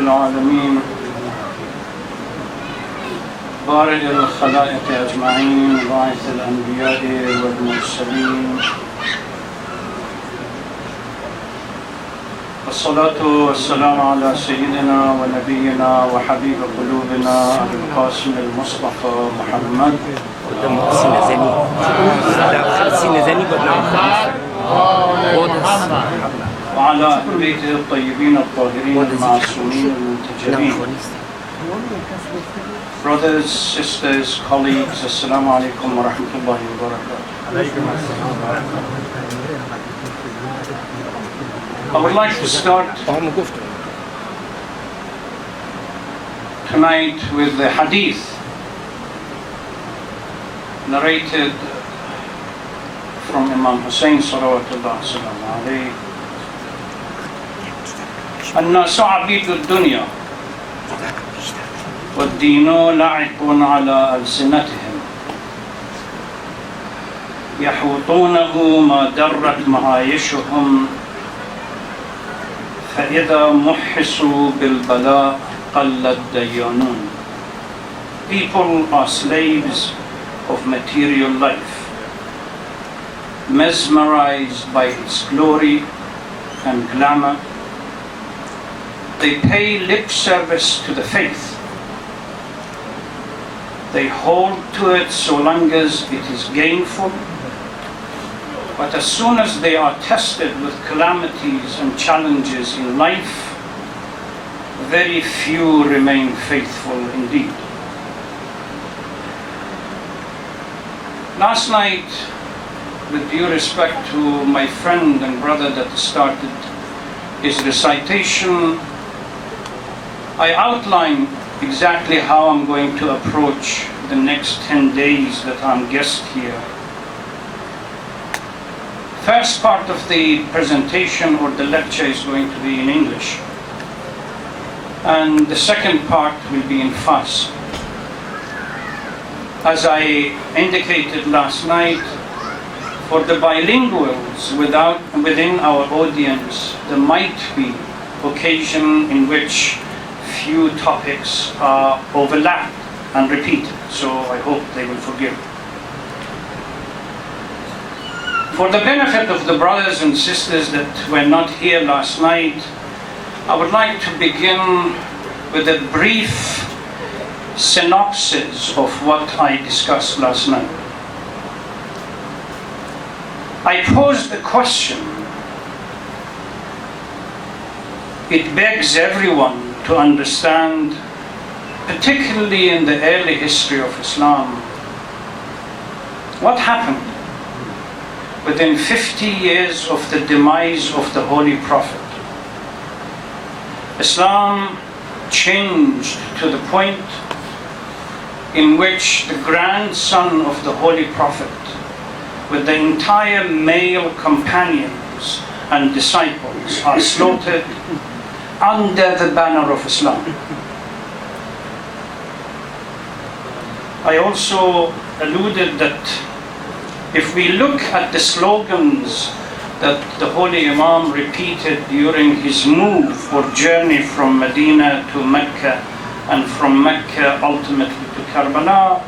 العالمين بارئ الخلائق أجمعين باعث الأنبياء والمرسلين والصلاة والسلام على سيدنا ونبينا وحبيب قلوبنا أبي القاسم المصطفى محمد وعلى أهل بيته الطيبين الطاهرين المعصومين المنتجبين. Brothers, sisters, colleagues, Assalamu alaikum wa rahmatullahi wa barakatuh. I would like to start tonight with the hadith narrated from Imam Hussein salawatullah salamu alayhi. الناس عبيد الدنيا والدين لعب على ألسنتهم يحوطونه ما درت معايشهم فإذا محسوا بالبلاء قل الديانون. People are slaves of material life, mesmerized by its glory and glamour. They pay lip service to the faith. They hold to it so long as it is gainful, but as soon as they are tested with calamities and challenges in life, very few remain faithful indeed. Last night, with due respect to my friend and brother that started his recitation, I outlined exactly how I'm going to approach the next 10 days that I'm guest here. First part of the presentation or the lecture is going to be in English, and the second part will be in Fars. As I indicated last night, for the bilinguals within our audience, there might be occasion in which few topics are overlapped and repeated, so I hope they will forgive. For the benefit of the brothers and sisters that were not here last night, I would like to begin with a brief synopsis of what I discussed last night. I posed the question. It begs everyone to understand, particularly in the early history of Islam, what happened within 50 years of the demise of the Holy Prophet. Islam changed to the point in which the grandson of the Holy Prophet, with the entire male companions and disciples, are slaughtered under the banner of Islam. I also alluded that if we look at the slogans that the Holy Imam repeated during his move or journey from Medina to Mecca and from Mecca ultimately to Karbala,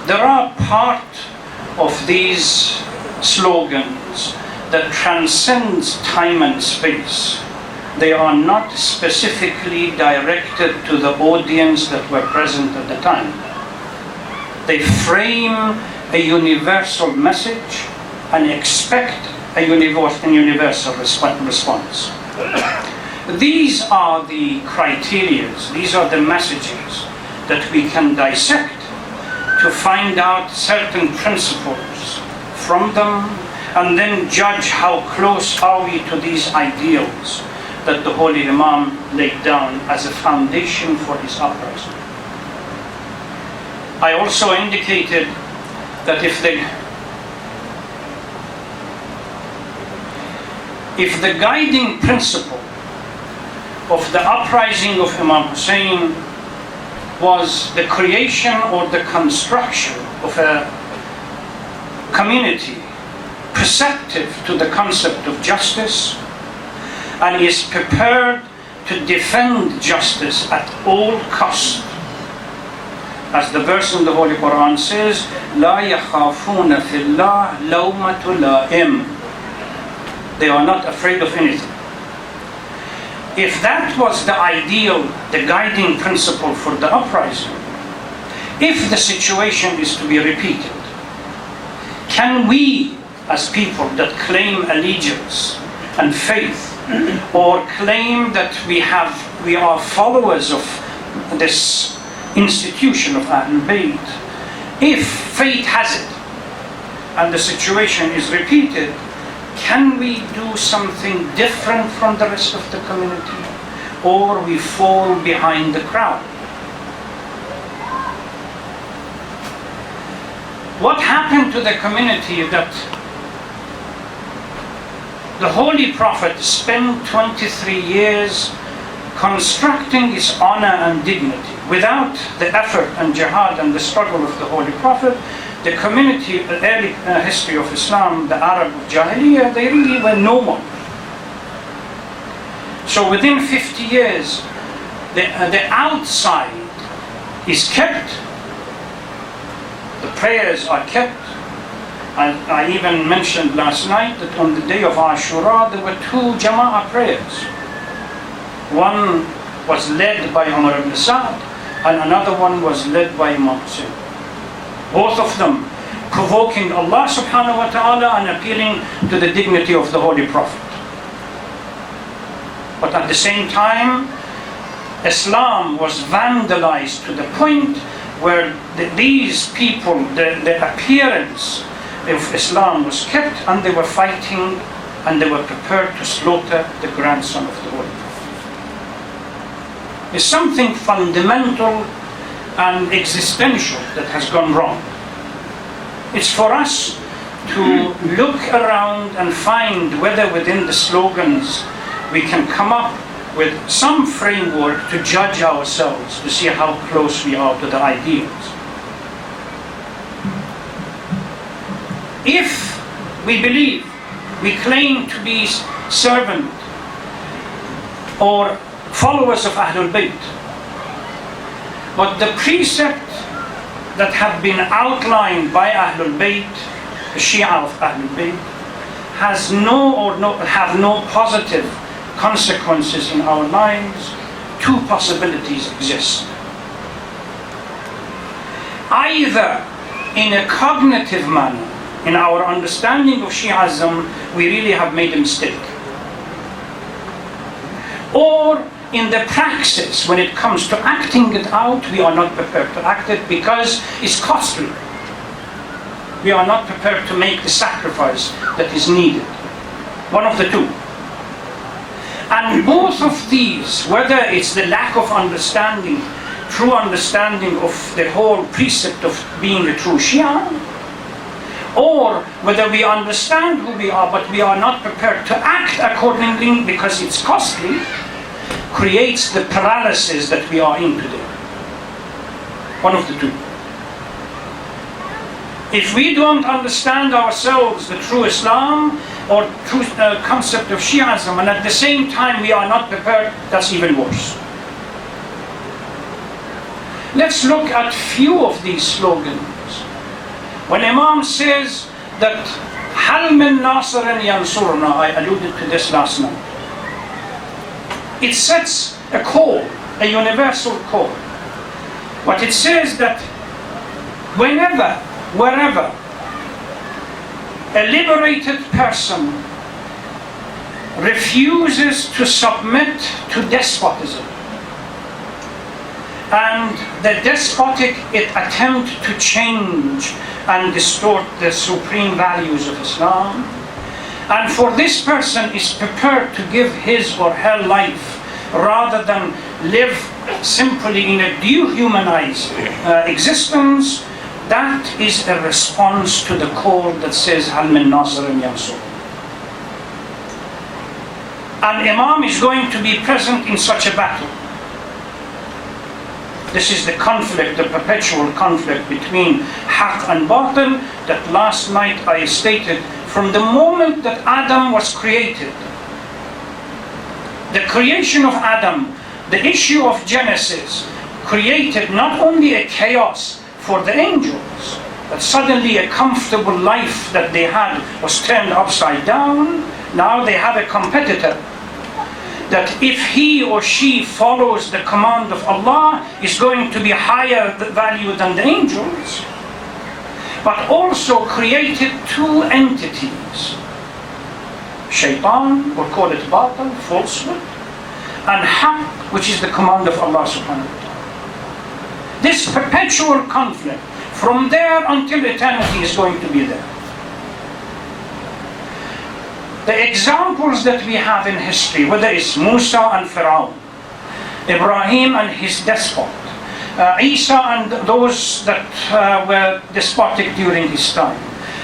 there are part of these slogans that transcends time and space. They are not specifically directed to the audience that were present at the time. They frame a universal message and expect a universal response. These are the criteria, these are the messages that we can dissect to find out certain principles from them and then judge how close are we to these ideals that the Holy Imam laid down as a foundation for his uprising. I also indicated that if the guiding principle of the uprising of Imam Hussein was the creation or the construction of a community perceptive to the concept of justice and is prepared to defend justice at all costs. As the verse in the Holy Quran says, لا يخافون في الله لومة لائم. They are not afraid of anything. If that was the ideal, the guiding principle for the uprising, if the situation is to be repeated, can we, as people that claim allegiance and faith, or claim that we are followers of this institution of Ahlul Bayt, if fate has it and the situation is repeated, can we do something different from the rest of the community, or we fall behind the crowd? What happened to the community that the Holy Prophet spent 23 years constructing its honor and dignity? Without the effort and jihad and the struggle of the Holy Prophet, the community, the early history of Islam, the Arab Jahiliyyah, they really were no one. So within 50 years, the outside is kept, the prayers are kept. And I even mentioned last night that on the day of Ashura, there were 2 Jama'ah prayers. One was led by Umar ibn Sa'd, and another one was led by Imam Hussein. Both of them provoking Allah subhanahu wa ta'ala and appealing to the dignity of the Holy Prophet. But at the same time, Islam was vandalized to the point where these people, the appearance of Islam was kept, and they were fighting and they were prepared to slaughter the grandson of the Holy Prophet. There's something fundamental and existential that has gone wrong. It's for us to look around and find whether within the slogans we can come up with some framework to judge ourselves, to see how close we are to the ideals. If we believe, we claim to be servant or followers of Ahlul Bayt, but the precept that have been outlined by Ahlul Bayt, the Shia of Ahlul Bayt, have no positive consequences in our lives, 2 possibilities exist. Either in a cognitive manner, in our understanding of Shi'ism, we really have made a mistake, or in the praxis, when it comes to acting it out, we are not prepared to act it because it's costly. We are not prepared to make the sacrifice that is needed. One of the 2. And both of these, whether it's the lack of understanding, true understanding of the whole precept of being a true Shia, or whether we understand who we are but we are not prepared to act accordingly because it's costly, creates the paralysis that we are in today. One of the 2. If we don't understand ourselves the true Islam or true concept of Shi'ism, and at the same time we are not prepared, that's even worse. Let's look at few of these slogans. When Imam says that Hal min nasirin yansurna, I alluded to this last night, it sets a call, a universal call. What it says that whenever, wherever a liberated person refuses to submit to despotism, and the despotic attempt to change and distort the supreme values of Islam, and for this person is prepared to give his or her life rather than live simply in a dehumanized existence, that is a response to the call that says Hal min nasirin yansur. And Imam is going to be present in such a battle. This is the conflict, the perpetual conflict between Haqq and Batil that last night I stated. From the moment that Adam was created, The creation of Adam, the issue of Genesis, created not only a chaos for the angels, but suddenly a comfortable life that they had was turned upside down. Now they have a competitor that if he or she follows the command of Allah is going to be higher value than the angels. But also created two entities, shaitan, or call it batil, falsehood, and haqq, which is the command of Allah subhanahu wa ta'ala. This perpetual conflict from there until eternity is going to be there. The examples that we have in history, whether it's Musa and Pharaoh, Ibrahim and his despot, Isa and those that were despotic during his time,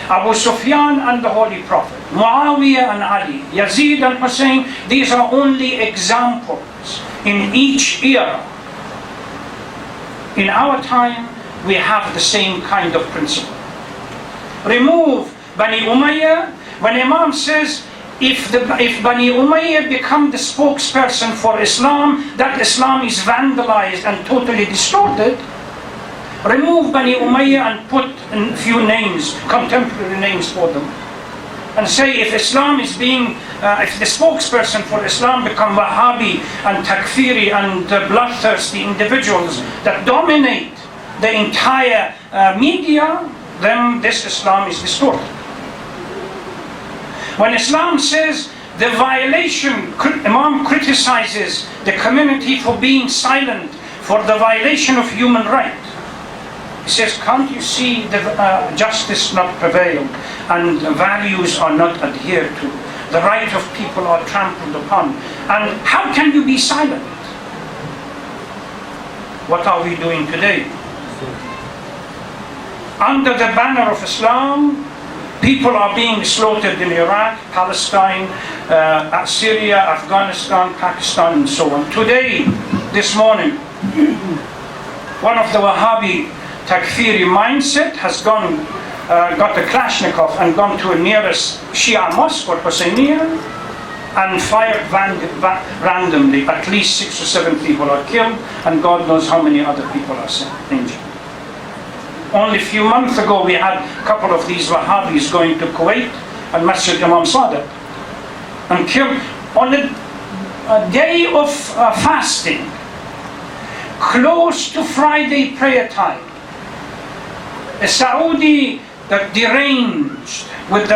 Abu Sufyan and the Holy Prophet, Muawiyah and Ali, Yazid and Hussein, these are only examples in each era. In our time, we have the same kind of principle. Remove Bani Umayyah, when Imam says, if Bani Umayyah become the spokesperson for Islam, that Islam is vandalized and totally distorted. Remove Bani Umayyah and put a few names, contemporary names for them. And say if Islam is being, if the spokesperson for Islam become Wahhabi and Takfiri and bloodthirsty individuals that dominate the entire media, then this Islam is distorted. When Islam says the violation, Imam criticizes the community for being silent for the violation of human rights. He says, can't you see the justice not prevailed and the values are not adhered to? The right of people are trampled upon. And how can you be silent? What are we doing today? Under the banner of Islam, people are being slaughtered in Iraq, Palestine, Syria, Afghanistan, Pakistan, and so on. Today, this morning, one of the Wahhabi Takfiri mindset has got a Kalashnikov and gone to a nearest Shia mosque or Husseiniya and fired randomly. At least 6 or 7 people are killed, and God knows how many other people are injured. Only a few months ago, we had a couple of these Wahhabis going to Kuwait and Masjid Imam Sadiq and killed on a day of fasting, close to Friday prayer time. A Saudi that deranged with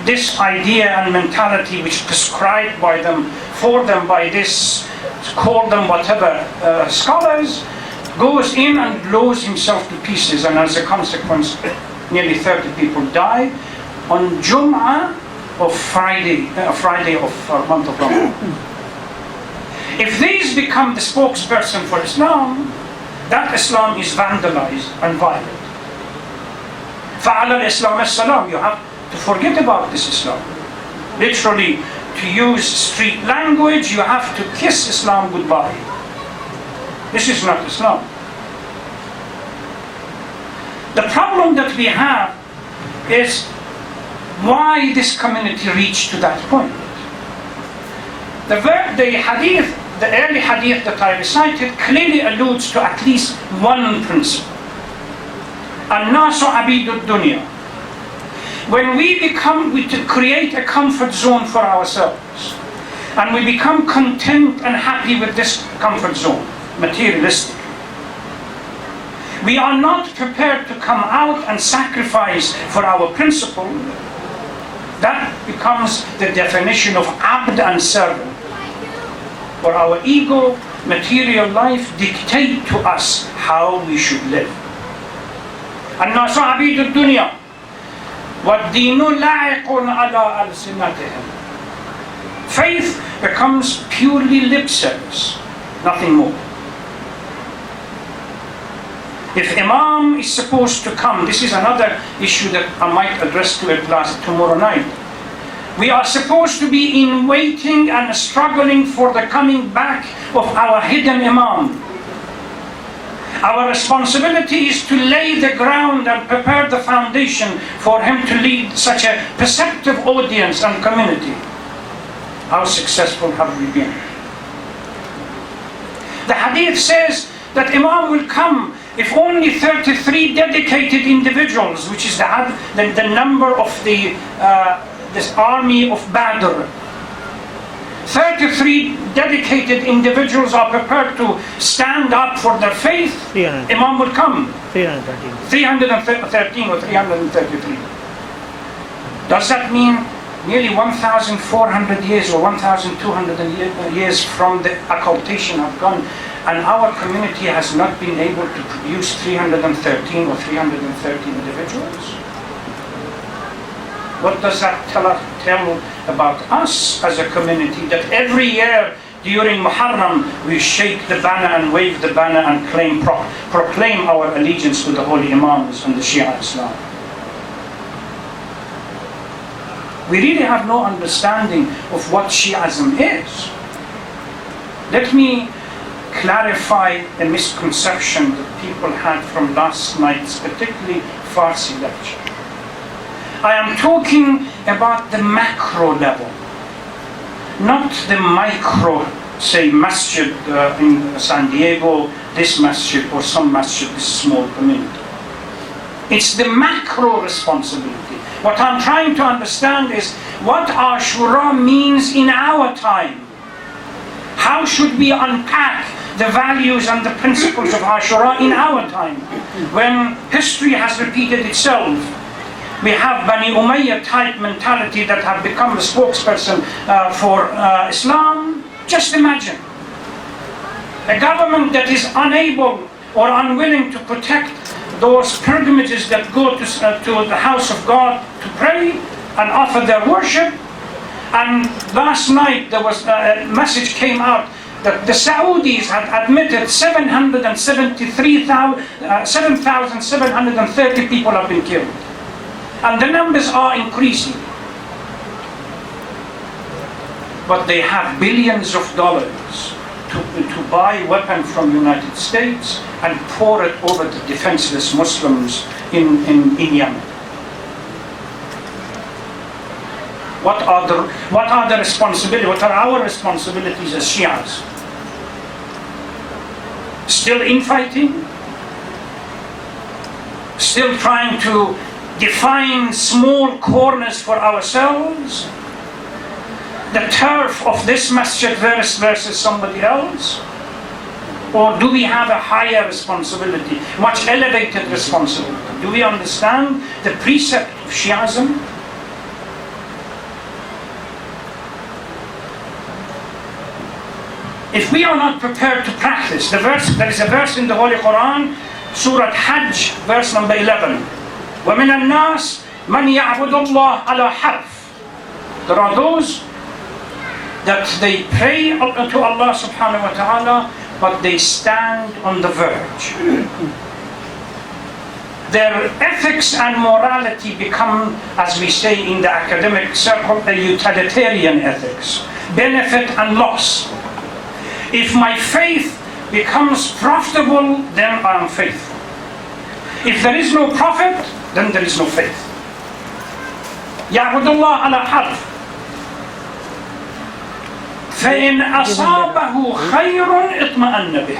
this idea and mentality which is prescribed by them, for them by this, call them whatever, scholars, goes in and blows himself to pieces, and as a consequence, nearly 30 people die on Jum'ah of Friday of month of Ramadan. If these become the spokesperson for Islam, that Islam is vandalized and violent. فَعَلَى الْإِسْلَامِ السَّلَامِ. You have to forget about this Islam. Literally, to use street language, you have to kiss Islam goodbye. This is not Islam. The problem that we have is why this community reached to that point. The hadith, the early hadith that I recited clearly alludes to at least one principle. An-nasu abidud dunya. When we create a comfort zone for ourselves, and we become content and happy with this comfort zone, materialistic, we are not prepared to come out and sacrifice for our principle. That becomes the definition of abd and servant. For our ego, material life dictate to us how we should live. الناس عبيد الدنيا والدين لاعق على ألسنتهم. Faith becomes purely lip service, nothing more. If Imam is supposed to come, this is another issue that I might address to a class tomorrow night. We are supposed to be in waiting and struggling for the coming back of our hidden Imam. Our responsibility is to lay the ground and prepare the foundation for him to lead such a perceptive audience and community. How successful have we been? The hadith says that Imam will come if only 33 dedicated individuals, which is the number of this army of Badr. 33 dedicated individuals are prepared to stand up for their faith. Imam will come. 313 or 333. Does that mean nearly 1,400 years or 1,200 years from the occultation have gone, and our community has not been able to produce 313 or 330 individuals? What does that tell about us as a community? That every year during Muharram we shake the banner and wave the banner and proclaim our allegiance to the holy Imams and the Shia Islam. We really have no understanding of what Shi'ism is. Let me clarify a misconception that people had from last night's particularly Farsi lecture. I am talking about the macro level, not the micro, say masjid in San Diego, this masjid or some masjid, this small community. It's the macro responsibility. What I'm trying to understand is what Ashura means in our time. How should we unpack the values and the principles of Ashura in our time, when history has repeated itself? We have Bani Umayyah type mentality that have become the spokesperson for Islam. Just imagine a government that is unable or unwilling to protect those pilgrimages that go to the house of God to pray and offer their worship. And last night there was a message came out that the Saudis had admitted 7,730 people have been killed. And the numbers are increasing. But they have billions of dollars to buy weapons from the United States and pour it over the defenseless Muslims in Yemen. What are the responsibilities? What are our responsibilities as Shias? Still infighting? Still trying to define small corners for ourselves? The turf of this masjid versus somebody else? Or do we have a higher responsibility, much elevated responsibility? Do we understand the precept of Shi'ism? If we are not prepared to practice the verse, there is a verse in the Holy Quran, Surah Hajj, verse number 11. وَمِنَ النَّاسِ مَنْ يَعْبُدُ اللَّهَ عَلَى حَرْفٍ. There are those that they pray to Allah subhanahu wa ta'ala, but they stand on the verge. Their ethics and morality become, as we say in the academic circle, a utilitarian ethics. Benefit and loss. If my faith becomes profitable, then I am faithful. If there is no profit, then there is no faith. يَعْبُدُ اللَّهَ عَلَى حَرْفٍ. فَإِنْ أَصَابَهُ خَيْرٌ اطْمَأَنَّ بِهِ.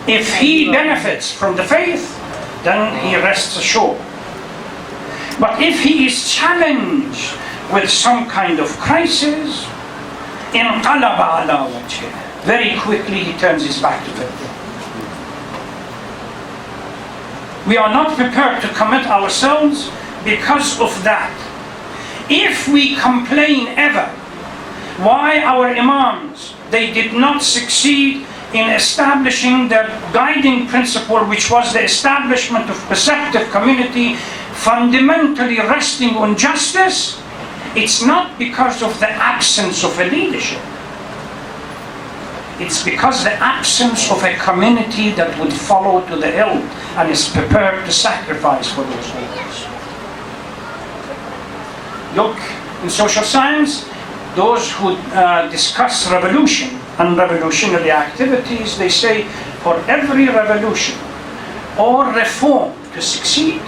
If he benefits from the faith, then he rests assured. But if he is challenged with some kind of crisis, انقلب على وجهه. Very quickly he turns his back to it. We are not prepared to commit ourselves because of that. If we complain ever why our imams, they did not succeed in establishing their guiding principle, which was the establishment of perceptive community fundamentally resting on justice, it's not because of the absence of a leadership. It's because the absence of a community that would follow to the hilt and is prepared to sacrifice for those goals. Look, in social science, those who discuss revolution and revolutionary activities, they say for every revolution or reform to succeed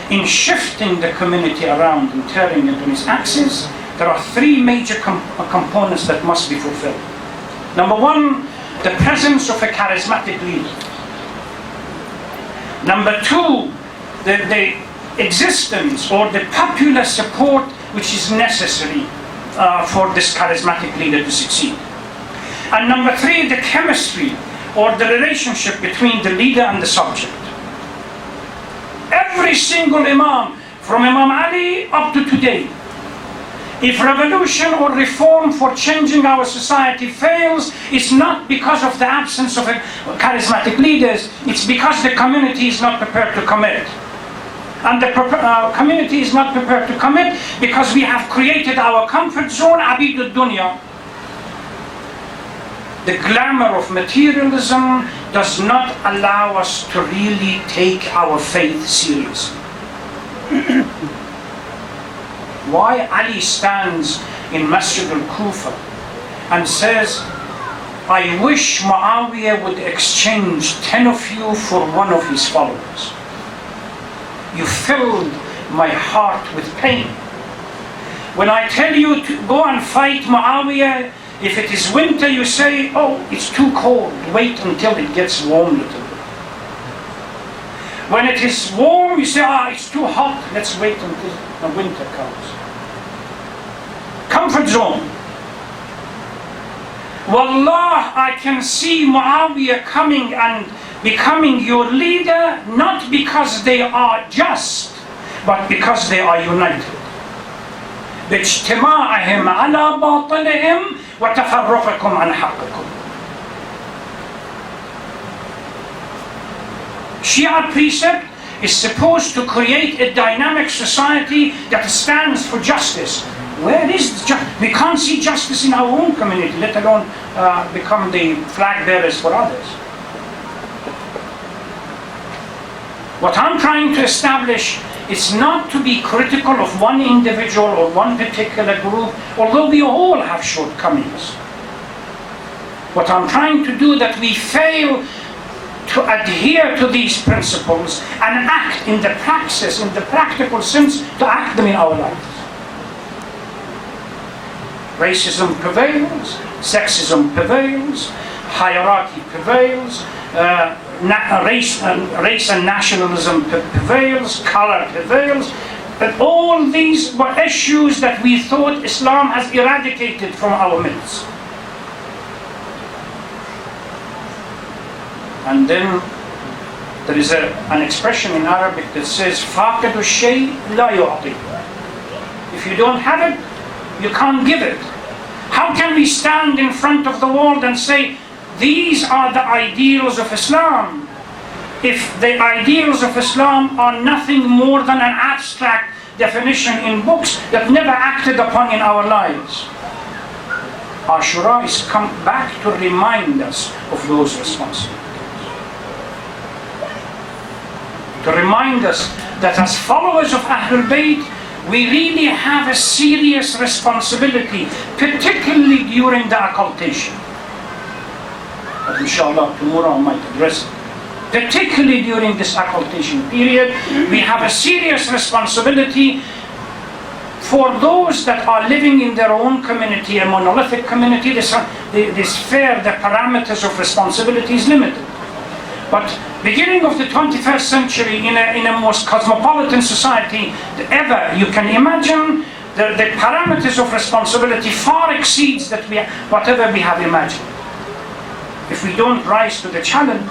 in shifting the community around and turning it on its axis, there are three major components that must be fulfilled. Number one, the presence of a charismatic leader. Number two, the existence or the popular support which is necessary for this charismatic leader to succeed. And number three, the chemistry or the relationship between the leader and the subject. Every single Imam, from Imam Ali up to today, if revolution or reform for changing our society fails, it's not because of the absence of charismatic leaders, it's because the community is not prepared to commit. And the community is not prepared to commit because we have created our comfort zone, abid dunya. The glamour of materialism does not allow us to really take our faith seriously. Why Ali stands in Masjid al-Kufa and says, I wish Muawiyah would exchange 10 of you for one of his followers. You filled my heart with pain. When I tell you to go and fight Muawiyah, if it is winter, you say, oh, it's too cold, wait until it gets warm a little bit. When it is warm, you say, it's too hot, let's wait until the winter comes. Comfort zone. Wallah, I can see Muawiyah coming and becoming your leader, not because they are just, but because they are united. باجتماعهم على باطلهم وتفرقكم عن حقكم. Shia precept is supposed to create a dynamic society that stands for justice. Where is justice? We can't see justice in our own community, let alone become the flag bearers for others. What I'm trying to establish is not to be critical of one individual or one particular group, although we all have shortcomings. What I'm trying to do, that we fail to adhere to these principles and act in the praxis, in the practical sense, to act them in our lives. Racism prevails, sexism prevails, hierarchy prevails, race and nationalism prevails, color prevails. But all these were issues that we thought Islam has eradicated from our midst. And then there is an expression in Arabic that says, فَاقِدُ الشَّيْء لَا يُعْطِي. If you don't have it, you can't give it. How can we stand in front of the world and say, these are the ideals of Islam, if the ideals of Islam are nothing more than an abstract definition in books that never acted upon in our lives? Ashura is come back to remind us of those responsibilities. To remind us that as followers of Ahlul Bayt, we really have a serious responsibility, particularly during the occultation. But inshallah, tomorrow I might address it. Particularly during this occultation period, we have a serious responsibility for those that are living in their own community, a monolithic community. The sphere, the parameters of responsibility is limited. But beginning of the 21st century, in a most cosmopolitan society ever you can imagine, the parameters of responsibility far exceeds whatever we have imagined. If we don't rise to the challenge,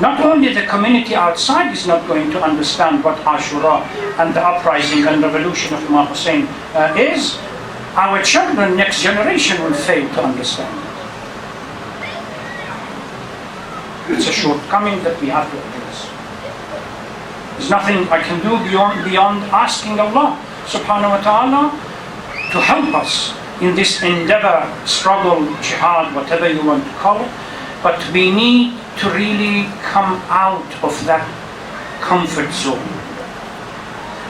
not only the community outside is not going to understand what Ashura and the uprising and revolution of Imam Hussein is, our children, next generation, will fail to understand it. It's a shortcoming that we have to address. There's nothing I can do beyond asking Allah subhanahu wa ta'ala to help us in this endeavor, struggle, jihad, whatever you want to call it. But we need to really come out of that comfort zone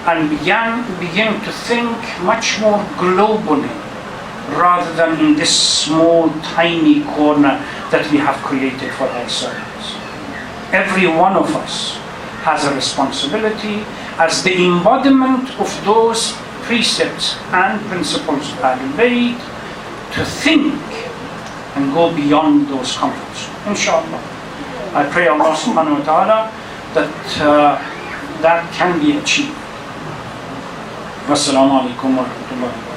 and begin to think much more globally, rather than in this small, tiny corner that we have created for ourselves. Every one of us has a responsibility as the embodiment of those precepts and principles of Ahlul Bayt to think and go beyond those comforts, inshallah. I pray Allah subhanahu wa ta'ala that that can be achieved. Wassalamu alaikum wa rahmatullahi wa barakatuh.